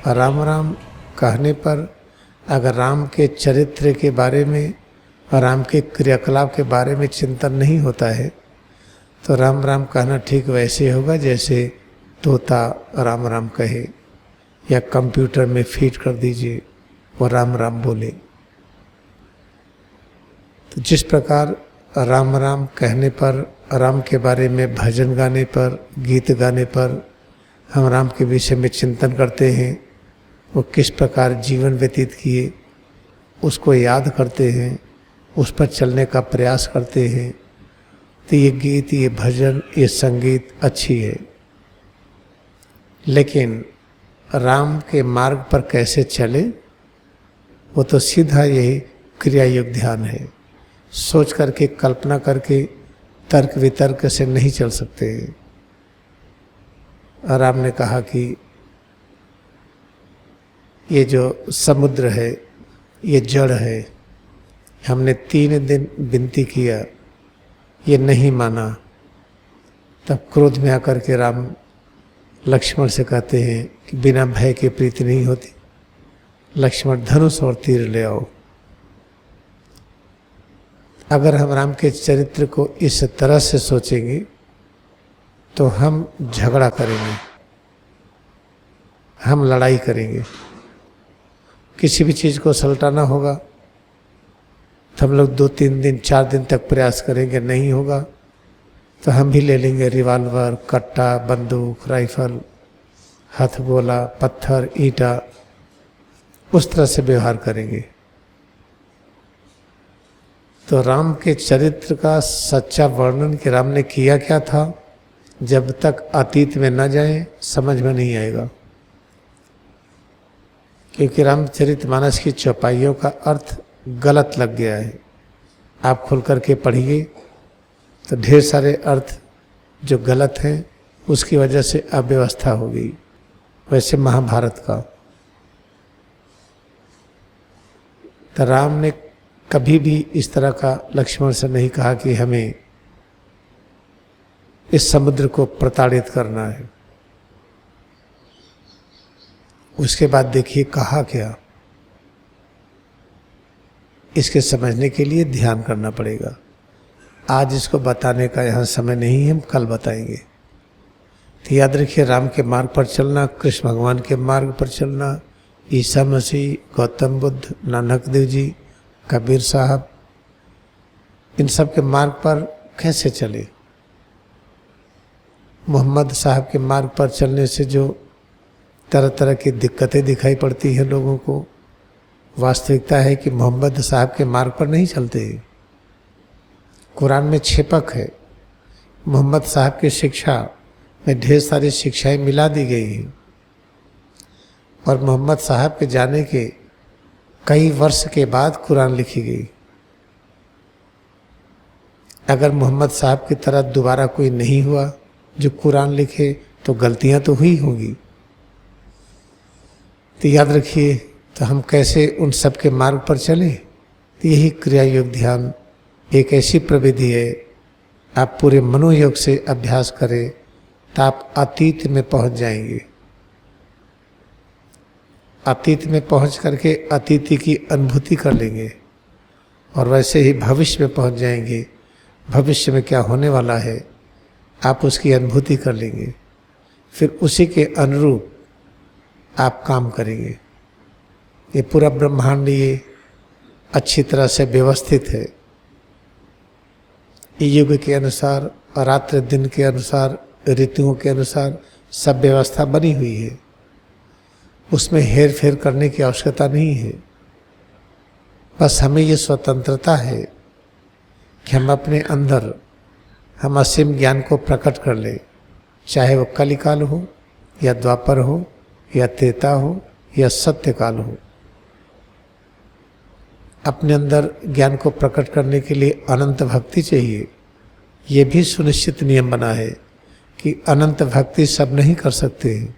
राम राम कहने पर अगर राम के चरित्र के बारे में और राम के क्रियाकलाप के बारे में चिंतन नहीं होता है तो राम राम कहना ठीक वैसे होगा जैसे तोता राम राम कहे या कंप्यूटर में फीड कर दीजिए वो राम राम बोले। तो जिस प्रकार राम राम कहने पर, राम के बारे में भजन गाने पर, गीत गाने पर हम राम के विषय में चिंतन करते हैं, वो किस प्रकार जीवन व्यतीत किए उसको याद करते हैं, उस पर चलने का प्रयास करते हैं, तो ये गीत, ये भजन, ये संगीत अच्छी है। लेकिन राम के मार्ग पर कैसे चले वो तो सीधा यही क्रिया योग ध्यान है। सोच करके, कल्पना करके, तर्क वितर्क से नहीं चल सकते। और राम ने कहा कि ये जो समुद्र है ये जड़ है, हमने 3 दिन विनती किया, ये नहीं माना। तब क्रोध में आकर के राम लक्ष्मण से कहते हैं कि बिना भय के प्रीति नहीं होती, लक्ष्मण धनुष और तीर ले आओ। अगर हम राम के चरित्र को इस तरह से सोचेंगे तो हम झगड़ा करेंगे, हम लड़ाई करेंगे। किसी भी चीज़ को सलटाना होगा तो हम लोग 2-3 दिन 4 दिन तक प्रयास करेंगे, नहीं होगा तो हम भी ले लेंगे रिवाल्वर, कट्टा, बंदूक, राइफल, हथगोला, पत्थर, ईंटा, उस तरह से व्यवहार करेंगे। तो राम के चरित्र का सच्चा वर्णन कि राम ने किया क्या था, जब तक अतीत में न जाए समझ में नहीं आएगा। क्योंकि रामचरितमानस की चौपाइयों का अर्थ गलत लग गया है। आप खुल करके पढ़िए तो ढेर सारे अर्थ जो गलत हैं उसकी वजह से अव्यवस्था हो गई। वैसे महाभारत का तो राम ने कभी भी इस तरह का लक्ष्मण से नहीं कहा कि हमें इस समुद्र को प्रताड़ित करना है। उसके बाद देखिए कहा क्या, इसके समझने के लिए ध्यान करना पड़ेगा। आज इसको बताने का यहाँ समय नहीं है, हम कल बताएंगे। तो याद रखिए, राम के मार्ग पर चलना, कृष्ण भगवान के मार्ग पर चलना, ईसा मसीह, गौतम बुद्ध, नानक देव जी, कबीर साहब, इन सब के मार्ग पर कैसे चले। मोहम्मद साहब के मार्ग पर चलने से जो तरह तरह की दिक्कतें दिखाई पड़ती हैं लोगों को, वास्तविकता है कि मोहम्मद साहब के मार्ग पर नहीं चलते। कुरान में छेपक है, मोहम्मद साहब की शिक्षा में ढेर सारी शिक्षाएं मिला दी गई हैं। और मोहम्मद साहब के जाने के कई वर्ष के बाद कुरान लिखी गई। अगर मोहम्मद साहब की तरह दोबारा कोई नहीं हुआ जो कुरान लिखे तो गलतियां तो हुई होंगी। तो याद रखिए, तो हम कैसे उन सब के मार्ग पर चलें। तो यही क्रिया योग ध्यान एक ऐसी प्रविधि है, आप पूरे मनोयोग से अभ्यास करें तो आप अतीत में पहुंच जाएंगे। अतीत में पहुंच करके अतीति की अनुभूति कर लेंगे और वैसे ही भविष्य में पहुंच जाएंगे। भविष्य में क्या होने वाला है आप उसकी अनुभूति कर लेंगे, फिर उसी के अनुरूप आप काम करेंगे। ये पूरा ब्रह्मांड ये अच्छी तरह से व्यवस्थित है। युग के अनुसार, रात्रि दिन के अनुसार, ऋतुओं के अनुसार सब व्यवस्था बनी हुई है। उसमें हेर फेर करने की आवश्यकता नहीं है। बस हमें ये स्वतंत्रता है कि हम अपने अंदर हम असीम ज्ञान को प्रकट कर लें, चाहे वो कलिकाल हो या द्वापर हो या त्रेता हो या सत्यकाल हो। अपने अंदर ज्ञान को प्रकट करने के लिए अनंत भक्ति चाहिए। ये भी सुनिश्चित नियम बना है कि अनंत भक्ति सब नहीं कर सकते हैं,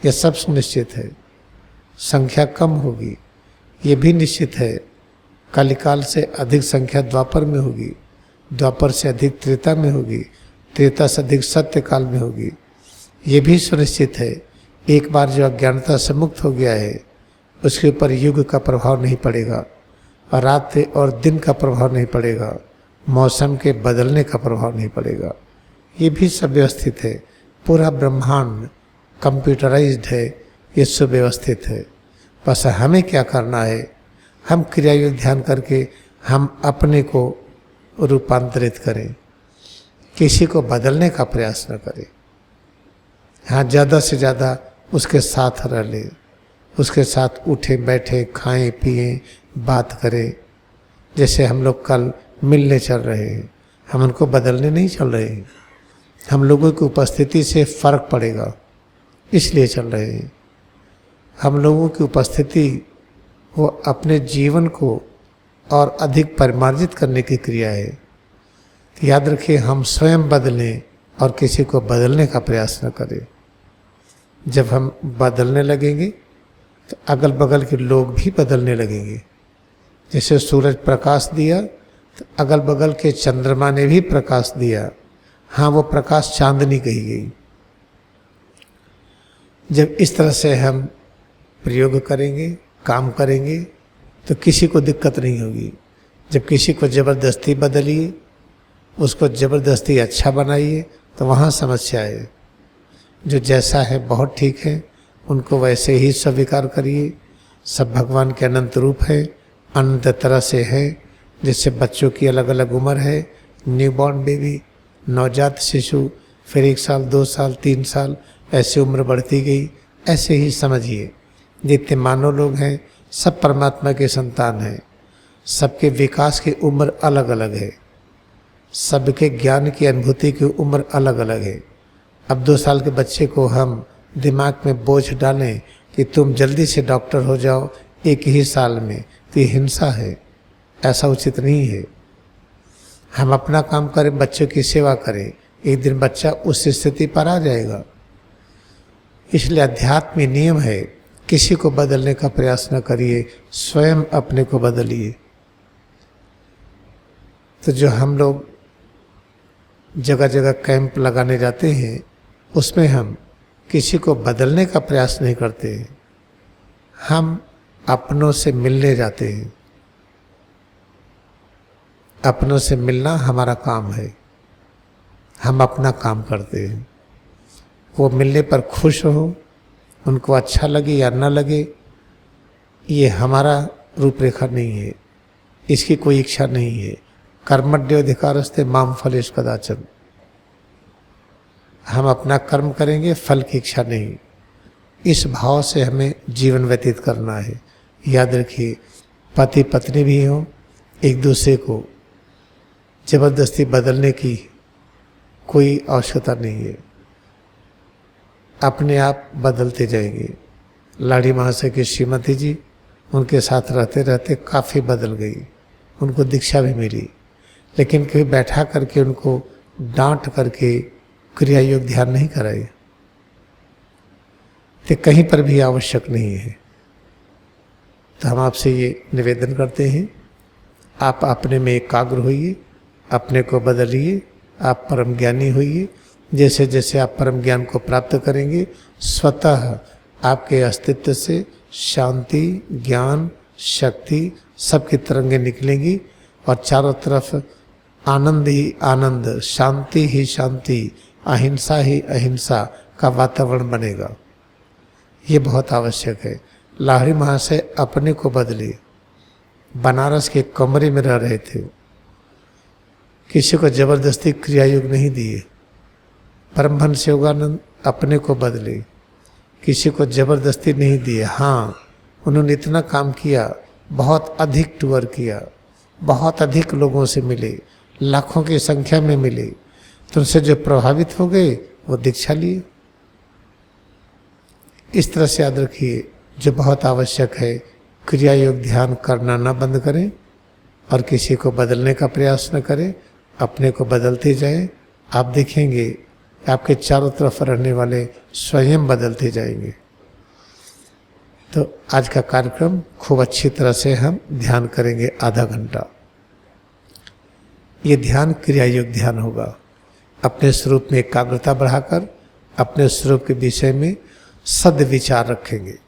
यह सब सुनिश्चित है। संख्या कम होगी ये भी निश्चित है। कलिकाल से अधिक संख्या द्वापर में होगी, द्वापर से अधिक त्रेता में होगी, त्रेता से अधिक सत्यकाल में होगी। ये भी सुनिश्चित है एक बार जो अज्ञानता से मुक्त हो गया है उसके ऊपर युग का प्रभाव नहीं पड़ेगा, और रात और दिन का प्रभाव नहीं पड़ेगा, मौसम के बदलने का प्रभाव नहीं पड़ेगा। ये भी सब व्यवस्थित है। पूरा ब्रह्मांड कंप्यूटराइज्ड है, ये सुव्यवस्थित है। बस हमें क्या करना है, हम क्रियायोग ध्यान करके हम अपने को रूपांतरित करें, किसी को बदलने का प्रयास न करें। हाँ, ज़्यादा से ज़्यादा उसके साथ रह लें, उसके साथ उठे बैठे खाएं पिएं बात करें। जैसे हम लोग कल मिलने चल रहे हैं, हम उनको बदलने नहीं चल रहे हैं, हम लोगों की उपस्थिति से फर्क पड़ेगा इसलिए चल रहे हैं। हम लोगों की उपस्थिति वो अपने जीवन को और अधिक परिमार्जित करने की क्रिया है। तो याद रखिए, हम स्वयं बदलें और किसी को बदलने का प्रयास न करें। जब हम बदलने लगेंगे तो अगल बगल के लोग भी बदलने लगेंगे। जैसे सूरज प्रकाश दिया तो अगल बगल के चंद्रमा ने भी प्रकाश दिया। हाँ, वो प्रकाश चांदनी कही गई। जब इस तरह से हम प्रयोग करेंगे, काम करेंगे, तो किसी को दिक्कत नहीं होगी। जब किसी को ज़बरदस्ती बदलिए, उसको ज़बरदस्ती अच्छा बनाइए, तो वहाँ समस्या है। जो जैसा है बहुत ठीक है, उनको वैसे ही स्वीकार करिए। सब भगवान के अनंत रूप है, अनंत तरह से है। जैसे बच्चों की अलग अलग उम्र है, न्यूबॉर्न बेबी, नवजात शिशु, फिर 1 साल 2 साल 3 साल ऐसे उम्र बढ़ती गई। ऐसे ही समझिए, जितने मानव लोग हैं सब परमात्मा के संतान हैं। सबके विकास की उम्र अलग अलग है, सबके ज्ञान की अनुभूति की उम्र अलग अलग है। अब 2 साल के बच्चे को हम दिमाग में बोझ डालें कि तुम जल्दी से डॉक्टर हो जाओ 1 ही साल में, तो ये हिंसा है, ऐसा उचित नहीं है। हम अपना काम करें, बच्चों की सेवा करें, एक दिन बच्चा उस स्थिति पर आ जाएगा। इसलिए अध्यात्म में नियम है, किसी को बदलने का प्रयास न करिए, स्वयं अपने को बदलिए। तो जो हम लोग जगह जगह कैंप लगाने जाते हैं, उसमें हम किसी को बदलने का प्रयास नहीं करते हैं, हम अपनों से मिलने जाते हैं। अपनों से मिलना हमारा काम है, हम अपना काम करते हैं। वो मिलने पर खुश हो, उनको अच्छा लगे या न लगे, ये हमारा रूपरेखा नहीं है, इसकी कोई इच्छा नहीं है। कर्मण्येवाधिकारस्ते मां फलेषु कदाचन। हम अपना कर्म करेंगे, फल की इच्छा नहीं। इस भाव से हमें जीवन व्यतीत करना है। याद रखिए, पति पत्नी भी हो, एक दूसरे को जबरदस्ती बदलने की कोई आवश्यकता नहीं है, अपने आप बदलते जाएंगे। लाड़ी महाशय की श्रीमती जी, उनके साथ रहते रहते काफ़ी बदल गई, उनको दीक्षा भी मिली, लेकिन कभी बैठा करके उनको डांट करके क्रिया योग ध्यान नहीं कराए, तो कहीं पर भी आवश्यक नहीं है। तो हम आपसे ये निवेदन करते हैं, आप अपने में एकाग्र होइए, अपने को बदलिए, आप परम ज्ञानी होइए। जैसे जैसे आप परम ज्ञान को प्राप्त करेंगे, स्वतः आपके अस्तित्व से शांति, ज्ञान, शक्ति सबकी तरंगें निकलेंगी और चारों तरफ आनंद ही आनंद, शांति ही शांति, अहिंसा ही अहिंसा का वातावरण बनेगा। ये बहुत आवश्यक है। लाहिड़ी महाशय अपने को बदले, बनारस के कमरे में रह रहे थे, किसी को जबरदस्ती क्रिया योग नहीं दिए। परमहंस योगानंद अपने को बदले, किसी को जबरदस्ती नहीं दिए। हाँ, उन्होंने इतना काम किया, बहुत अधिक टूर किया, बहुत अधिक लोगों से मिले, लाखों की संख्या में मिले, तो उनसे जो प्रभावित हो गए वो दीक्षा लिए। इस तरह से याद रखिए, जो बहुत आवश्यक है, क्रिया योग ध्यान करना न बंद करें और किसी को बदलने का प्रयास न करें, अपने को बदलते जाएं। आप देखेंगे आपके चारों तरफ रहने वाले स्वयं बदलते जाएंगे। तो आज का कार्यक्रम खूब अच्छी तरह से हम ध्यान करेंगे, आधा घंटा। ये ध्यान क्रिया योग ध्यान होगा। अपने स्वरूप में एकाग्रता बढ़ाकर अपने स्वरूप के विषय में सद विचार रखेंगे,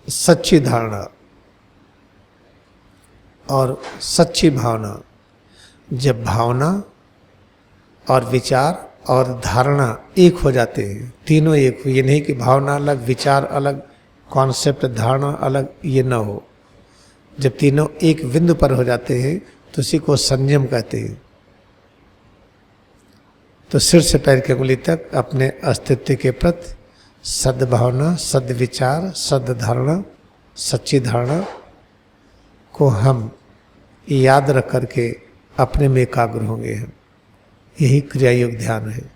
सच्ची धारणा और सच्ची भावना। जब भावना और विचार और धारणा एक हो जाते हैं, तीनों एक, ये नहीं कि भावना अलग, विचार अलग, कॉन्सेप्ट धारणा अलग, ये ना हो। जब तीनों एक बिंदु पर हो जाते हैं तो उसी को संयम कहते हैं। तो सिर से पैर की उंगली तक अपने अस्तित्व के प्रति सद्भावना, सद्विचार, सद्धारणा, सच्ची धारणा को हम याद रख करके अपने में एकाग्र होंगे। हम यही क्रिया योग ध्यान है।